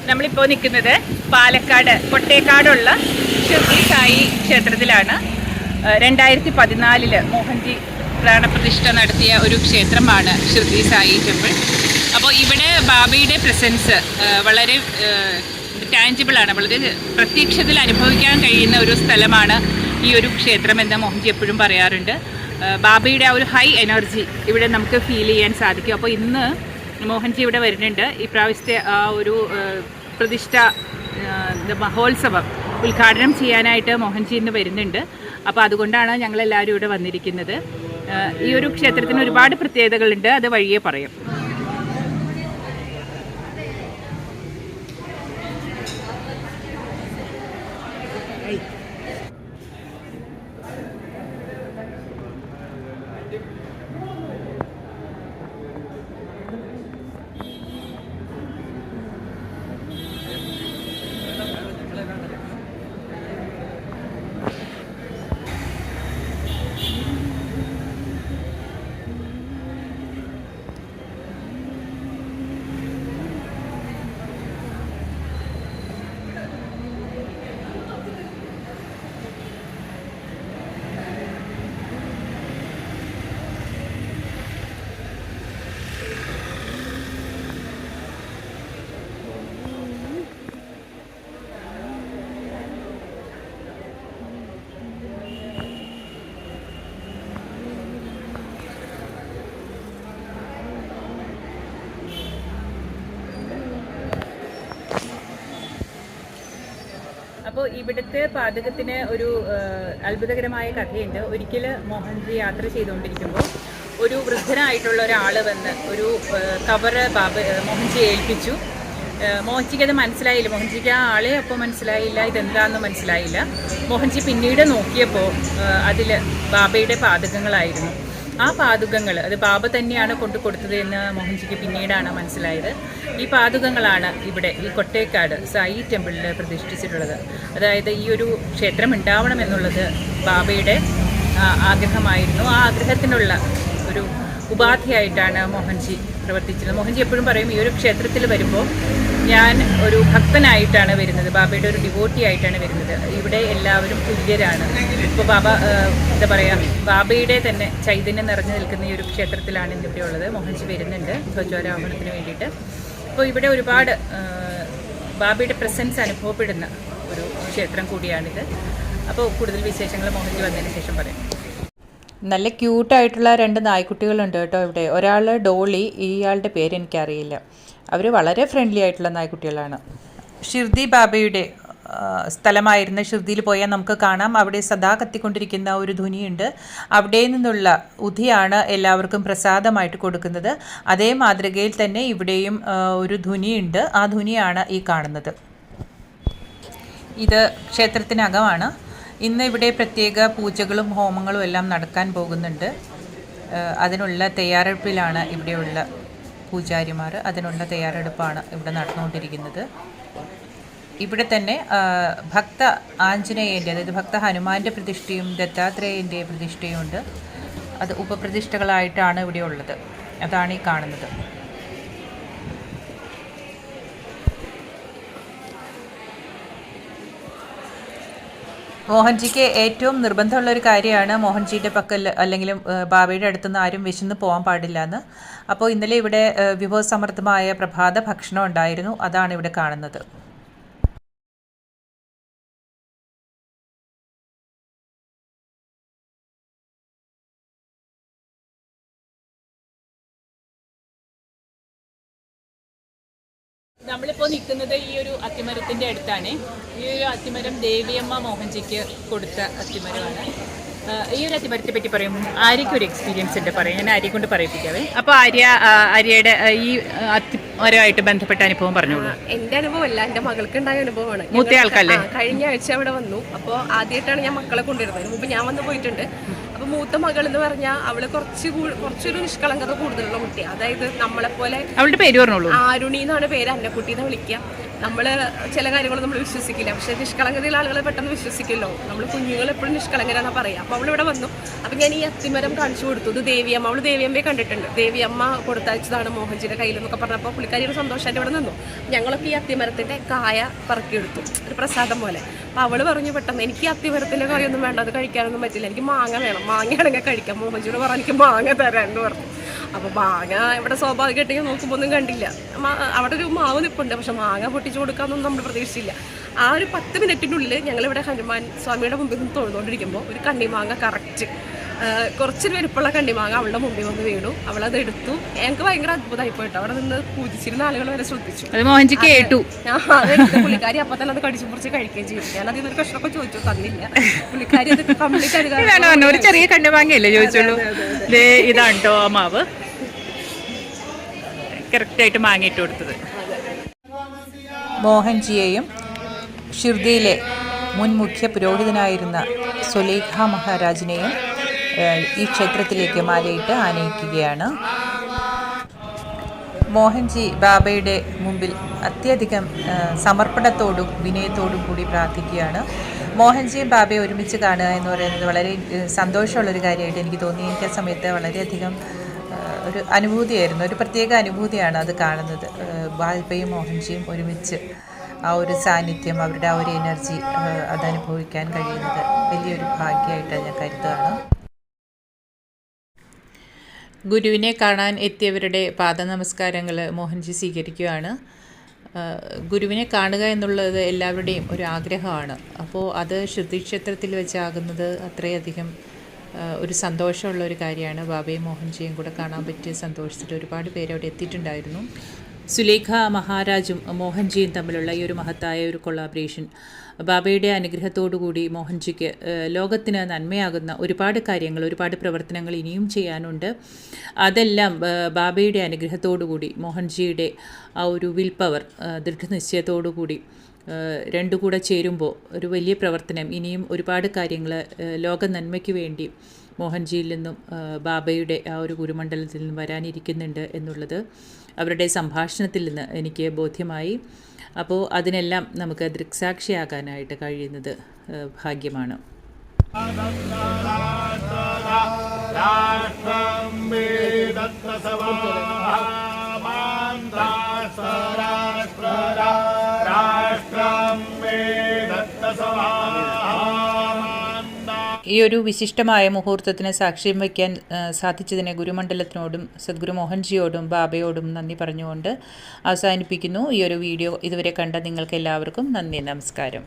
നമ്മളിപ്പോൾ നിൽക്കുന്നത് പാലക്കാട് കൊട്ടേക്കാടുള്ള ഷിർദി സായി ക്ഷേത്രത്തിലാണ്. 2014 മോഹൻജി പ്രാണപ്രതിഷ്ഠ നടത്തിയ ഒരു ക്ഷേത്രമാണ് ഷിർദി സായി ടെമ്പിൾ. അപ്പോൾ ഇവിടെ ബാബയുടെ പ്രസൻസ് വളരെ ടാഞ്ചിബിളാണ്, വളരെ പ്രത്യക്ഷത്തിൽ അനുഭവിക്കാൻ കഴിയുന്ന ഒരു സ്ഥലമാണ് ഈ ഒരു ക്ഷേത്രമെന്ന് മോഹൻജി എപ്പോഴും പറയാറുണ്ട്. ബാബയുടെ ആ ഒരു ഹൈ എനർജി ഇവിടെ നമുക്ക് ഫീൽ ചെയ്യാൻ സാധിക്കും. അപ്പോൾ ഇന്ന് മോഹൻജി ഇവിടെ വരുന്നുണ്ട്. ഈ പ്രാവശ്യത്തെ ആ ഒരു പ്രതിഷ്ഠ മഹോത്സവം ഉദ്ഘാടനം ചെയ്യാനായിട്ട് മോഹൻജി ഇന്ന് വരുന്നുണ്ട്. അപ്പോൾ അതുകൊണ്ടാണ് ഞങ്ങളെല്ലാവരും ഇവിടെ വന്നിരിക്കുന്നത്. ഈ ഒരു ക്ഷേത്രത്തിന് ഒരുപാട് പ്രത്യേകതകളുണ്ട്, അത് വഴിയേ പറയും. അപ്പോൾ ഇവിടുത്തെ പാചകത്തിന് ഒരു അത്ഭുതകരമായ കഥയുണ്ട്. ഒരിക്കൽ മോഹൻജി യാത്ര ചെയ്തുകൊണ്ടിരിക്കുമ്പോൾ ഒരു വൃദ്ധനായിട്ടുള്ള ഒരാൾ വന്ന് ഒരു കവറ് മോഹൻജിയെ ഏൽപ്പിച്ചു. മോഹൻജിക്ക് അത് മനസ്സിലായില്ല. മോഹൻജിക്ക് ആ ആളെ അപ്പോൾ മനസ്സിലായില്ല, ഇതെന്താണെന്ന് മനസ്സിലായില്ല. മോഹൻജി പിന്നീട് നോക്കിയപ്പോൾ അതിൽ ബാബയുടെ പാതകങ്ങളായിരുന്നു. ആ പാതുകങ്ങൾ അത് ബാബ തന്നെയാണ് കൊണ്ടു കൊടുത്തത് എന്ന് മോഹൻജിക്ക് പിന്നീടാണ് മനസ്സിലായത്. ഈ പാതുകങ്ങളാണ് ഇവിടെ ഈ കൊട്ടേക്കാട് സായി ടെമ്പിളിൽ പ്രതിഷ്ഠിച്ചിട്ടുള്ളത്. അതായത് ഈ ഒരു ക്ഷേത്രം ഉണ്ടാവണം എന്നുള്ളത് ബാബയുടെ ആഗ്രഹമായിരുന്നു. ആ ആഗ്രഹത്തിനുള്ള ഒരു ഉപാധിയായിട്ടാണ് മോഹൻജി പ്രവർത്തിച്ചത്. മോഹൻജി എപ്പോഴും പറയും, ഈ ഒരു ക്ഷേത്രത്തിൽ വരുമ്പോൾ ഞാൻ ഒരു ഭക്തനായിട്ടാണ് വരുന്നത്, ബാബയുടെ ഒരു ഡിവോട്ടി ആയിട്ടാണ് വരുന്നത്. ഇവിടെ എല്ലാവരും തുല്യരാണ്. ഇപ്പോൾ ബാബ എന്താ പറയുക, ബാബയുടെ തന്നെ ചൈതന്യം നിറഞ്ഞു നിൽക്കുന്ന ഈ ഒരു ക്ഷേത്രത്തിലാണ് ഇന്നിവിടെ ഉള്ളത്. മോഹൻജി വരുന്നുണ്ട് ധ്വജാരോഹണത്തിന് വേണ്ടിയിട്ട്. അപ്പോൾ ഇവിടെ ഒരുപാട് ബാബയുടെ പ്രസൻസ് അനുഭവപ്പെടുന്ന ഒരു ക്ഷേത്രം കൂടിയാണിത്. അപ്പോൾ കൂടുതൽ വിശേഷങ്ങൾ മോഹൻജി വന്നതിന് ശേഷം പറയാം. നല്ല ക്യൂട്ടായിട്ടുള്ള 2 നായ്ക്കുട്ടികളുണ്ട് കേട്ടോ ഇവിടെ. ഒരാൾ ഡോളി, ഇയാളുടെ പേര് എനിക്കറിയില്ല. അവർ വളരെ ഫ്രണ്ട്ലി ആയിട്ടുള്ള നായ്ക്കുട്ടികളാണ്. ഷിർദി ബാബയുടെ സ്ഥലമായിരുന്ന ഷിർദിയിൽ പോയാൽ നമുക്ക് കാണാം, അവിടെ സദാ കത്തിക്കൊണ്ടിരിക്കുന്ന ഒരു ധുനിയുണ്ട്. അവിടെ നിന്നുള്ള ഉധിയാണ് എല്ലാവർക്കും പ്രസാദമായിട്ട് കൊടുക്കുന്നത്. അതേ മാതൃകയിൽ തന്നെ ഇവിടെയും ഒരു ധുനിയുണ്ട്. ആ ധുനിയാണ് ഈ കാണുന്നത്. ഇത് ക്ഷേത്രത്തിനകമാണ്. ഇന്ന് ഇവിടെ പ്രത്യേക പൂജകളും ഹോമങ്ങളും എല്ലാം നടക്കാൻ പോകുന്നുണ്ട്. അതിനുള്ള തയ്യാറെടുപ്പിലാണ് ഇവിടെയുള്ള പൂജാരിമാർ. അതിനുള്ള തയ്യാറെടുപ്പാണ് ഇവിടെ നടന്നുകൊണ്ടിരിക്കുന്നത്. ഇവിടെ തന്നെ ഭക്ത ആഞ്ജനേയൻ്റെ, അതായത് ഭക്ത ഹനുമാൻ്റെ പ്രതിഷ്ഠയും ദത്താത്രേയൻ്റെ പ്രതിഷ്ഠയും ഉണ്ട്. അത് ഉപപ്രതിഷ്ഠകളായിട്ടാണ് ഇവിടെ ഉള്ളത്. അതാണ് ഈ കാണുന്നത്. മോഹൻജിക്ക് ഏറ്റവും നിർബന്ധമുള്ളൊരു കാര്യമാണ് മോഹൻജിയുടെ പക്കൽ അല്ലെങ്കിൽ ബാബയുടെ അടുത്തുനിന്ന് ആരും വിശന്ന് പോകാൻ പാടില്ല എന്ന്. അപ്പോൾ ഇന്നലെ ഇവിടെ വിഭവസമൃദ്ധമായ പ്രഭാത ഭക്ഷണം ഉണ്ടായിരുന്നു. അതാണ് ഇവിടെ കാണുന്നത്. നമ്മളിപ്പോൾ നിൽക്കുന്നത് ഈ ഒരു അത്തിമരത്തിൻ്റെ അടുത്താണ്. ഈ ഒരു അത്തിമരം ദേവിയമ്മ മോഹൻജിക്ക് കൊടുത്ത അത്തിമരമാണ്. ഈ ഒരു അത്തിമരത്തെ പറ്റി പറയും, ആര്യയ്ക്ക് ഒരു എക്സ്പീരിയൻസ് ഉണ്ട് പറയാം. ഞാൻ ആര്യയെ കൊണ്ട് പറയിപ്പിക്കാവേ. അപ്പോൾ ആര്യയുടെ ഈ അത്തിമരമായിട്ട് ബന്ധപ്പെട്ട അനുഭവം പറഞ്ഞോളൂ. എൻ്റെ അനുഭവമല്ല, എൻ്റെ മകൾക്ക് ഉണ്ടായ അനുഭവമാണ്. മൂത്ത ആൾക്കല്ലേ? കഴിഞ്ഞ ആഴ്ച അവിടെ വന്നു. അപ്പോൾ ആദ്യമായിട്ടാണ് ഞാൻ മക്കളെ കൊണ്ടുവരുന്നത്. മുമ്പ് ഞാൻ വന്ന് പോയിട്ടുണ്ട്. അപ്പോൾ മൂത്ത മകൾ എന്ന് പറഞ്ഞാൽ അവള് കുറച്ചൊരു നിഷ്കളങ്കത കൂടുതലുള്ള കുട്ടിയാണ്. അതായത് നമ്മളെപ്പോലെ. അവളുടെ പേര് പറഞ്ഞോളൂ. ആരുണി എന്നാണ് പേര്. അന്നക്കുട്ടി എന്ന് വിളിക്കുക. നമ്മൾ ചില കാര്യങ്ങൾ നമ്മൾ വിശ്വസിക്കില്ല, പക്ഷേ നിഷ്കളങ്കതയുള്ള ആളുകളെ പെട്ടെന്ന് വിശ്വസിക്കുമല്ലോ. നമ്മൾ കുഞ്ഞുങ്ങൾ എപ്പോഴും നിഷ്കളങ്കരാണെന്ന് പറയാം. അപ്പോൾ അവളിവിടെ വന്നു. അപ്പോൾ ഞാൻ ഈ അത്തിമരം കാണിച്ചു കൊടുത്തു. ഇത് ദേവിയമ്മ, അവൾ ദേവിയമ്മയെ കണ്ടിട്ടുണ്ട്, ദേവിയമ്മ കൊടുത്തയച്ചതാണ് മോഹൻജിയുടെ കയ്യിലെന്നൊക്കെ പറഞ്ഞപ്പോൾ പുള്ളിക്കാരിയുടെ സന്തോഷമായിട്ട് ഇവിടെ നിന്നു. ഞങ്ങളൊക്കെ ഈ അത്തിമരത്തിൻ്റെ കായ പറക്കിയെടുത്തു, ഒരു പ്രസാദം പോലെ. അപ്പോൾ അവൾ പറഞ്ഞു പെട്ടെന്ന്, എനിക്ക് ഈ അത്തിമരത്തിൻ്റെ കായൊന്നും വേണ്ട, അത് കഴിക്കാനൊന്നും പറ്റില്ല, എനിക്ക് മാങ്ങ വേണം, മാങ്ങയാണെങ്കിൽ കഴിക്കാം. മോഹൻജിയോട് പറഞ്ഞു എനിക്ക് മാങ്ങ തരാമെന്ന് പറഞ്ഞു. അപ്പോൾ മാങ്ങ ഇവിടെ സ്വാഭാവികമായിട്ട് നോക്കുമ്പോൾ ഒന്നും കണ്ടില്ല. അവിടെ ഒരു മാവ് നിൽപ്പുണ്ട്, പക്ഷെ മാങ്ങ പൊട്ടിച്ചു കൊടുക്കാമെന്നൊന്നും നമ്മൾ പ്രതീക്ഷിച്ചില്ല. ആ ഒരു 10 മിനിറ്റിനുള്ളിൽ ഞങ്ങളിവിടെ ഹനുമാൻ സ്വാമിയുടെ മുമ്പിൽ നിന്ന് തൊഴുതുകൊണ്ടിരിക്കുമ്പോൾ ഒരു കണ്ണിമാങ്ങ കറക്റ്റ് കുറച്ചൊരു വലുപ്പമുള്ള കണ്ണിമാങ്ങ അവളുടെ മുമ്പിൽ വന്ന് വീണു. അവളത് എടുത്തു. ഞങ്ങൾക്ക് ഭയങ്കര അത്ഭുതമായി പോയിട്ട് അവിടെ നിന്ന് പൂജിച്ചിരുന്ന ആളുകൾ വരെ ശ്രദ്ധിച്ചു. പുള്ളിക്കാരി അപ്പം തന്നെ അത് കടിച്ചു മുറിച്ച് കഴിക്കുകയും ചെയ്തു. ഞാൻ അതിൽ നിന്നൊരു കഷ്ണമൊക്കെ ചോദിച്ചു, തന്നില്ല. പുള്ളിക്കാരി അത് കംപ്ലീറ്റ് ഒരു ചെറിയ കണ്ണിമാങ്ങയല്ലേ ചോദിച്ചുള്ളൂ. ഇതാണ്ടോ ആ മാവ് കറക്റ്റായിട്ട് മാങ്ങിയിട്ട് കൊടുത്തത്. മോഹൻജിയെയും ഷിർദിയിലെ മുൻ മുഖ്യ പുരോഹിതനായിരുന്ന സുലേഖ മഹാരാജിനെയും ഈ ക്ഷേത്രത്തിലേക്ക് മാലയിട്ട് ആനയിക്കുകയാണ്. മോഹൻജി ബാബയുടെ മുമ്പിൽ അത്യധികം സമർപ്പണത്തോടും വിനയത്തോടും കൂടി പ്രാർത്ഥിക്കുകയാണ്. മോഹൻജിയും ബാബയെ ഒരുമിച്ച് കാണുക എന്ന് പറയുന്നത് വളരെ സന്തോഷമുള്ളൊരു കാര്യമായിട്ട് എനിക്ക് തോന്നി. എനിക്ക് ആ സമയത്ത് വളരെയധികം ഒരു അനുഭൂതിയായിരുന്നു, ഒരു പ്രത്യേക അനുഭൂതിയാണ് അത് കാണുന്നത്. ബാബയും മോഹൻജിയും ഒരുമിച്ച് ആ ഒരു സാന്നിധ്യം, അവരുടെ ആ ഒരു എനർജി അതനുഭവിക്കാൻ കഴിയുന്നത് വലിയൊരു ഭാഗ്യമായിട്ടാണ് ഞാൻ കരുതുകയാണ്. ഗുരുവിനെ കാണാൻ എത്തിയവരുടെ പാദനമസ്കാരങ്ങൾ മോഹൻജി സ്വീകരിക്കുകയാണ്. ഗുരുവിനെ കാണുക എന്നുള്ളത് എല്ലാവരുടെയും ഒരു ആഗ്രഹമാണ്. അപ്പോൾ അത് ഷിർദി ക്ഷേത്രത്തിൽ വെച്ചാകുന്നത് അത്രയധികം ഒരു സന്തോഷമുള്ള ഒരു കാര്യമാണ്. ബാബയും മോഹൻജിയും കൂടെ കാണാൻ പറ്റിയ സന്തോഷത്തിൽ ഒരുപാട് പേര് അവിടെ എത്തിയിട്ടുണ്ടായിരുന്നു. സുലേഖ മഹാരാജും മോഹൻജിയും തമ്മിലുള്ള ഈ ഒരു മഹത്തായ ഒരു കൊളാബറേഷൻ ബാബയുടെ അനുഗ്രഹത്തോടുകൂടി മോഹൻജിക്ക് ലോകത്തിന് നന്മയാകുന്ന ഒരുപാട് കാര്യങ്ങൾ, ഒരുപാട് പ്രവർത്തനങ്ങൾ ഇനിയും ചെയ്യാനുണ്ട്. അതെല്ലാം ബാബയുടെ അനുഗ്രഹത്തോടുകൂടി മോഹൻജിയുടെ ആ ഒരു വിൽ പവർ, ദൃഢനിശ്ചയത്തോടുകൂടി രണ്ടും കൂടെ ചേരുമ്പോൾ ഒരു വലിയ പ്രവർത്തനം, ഇനിയും ഒരുപാട് കാര്യങ്ങൾ ലോക നന്മയ്ക്ക് വേണ്ടി മോഹൻജിയിൽ നിന്നും ബാബയുടെ ആ ഒരു ഗുരുമണ്ഡലത്തിൽ നിന്നും വരാനിരിക്കുന്നുണ്ട് എന്നുള്ളത് അവരുടെ സംഭാഷണത്തിൽ നിന്ന് എനിക്ക് ബോധ്യമായി. അപ്പോൾ അതിനെല്ലാം നമുക്ക് ദൃക്സാക്ഷിയാകാനായിട്ട് കഴിയുന്നത് ഭാഗ്യമാണ്. ഈ ഒരു വിശിഷ്ടമായ മുഹൂർത്തത്തിന് സാക്ഷ്യം വയ്ക്കാൻ സാധിച്ചതിനെ ഗുരുമണ്ഡലത്തിനോടും സദ്ഗുരു മോഹൻജിയോടും ബാബയോടും നന്ദി പറഞ്ഞുകൊണ്ട് അവസാനിപ്പിക്കുന്നു ഈ ഒരു വീഡിയോ. ഇതുവരെ കണ്ട നിങ്ങൾക്ക് എല്ലാവർക്കും നന്ദി, നമസ്കാരം.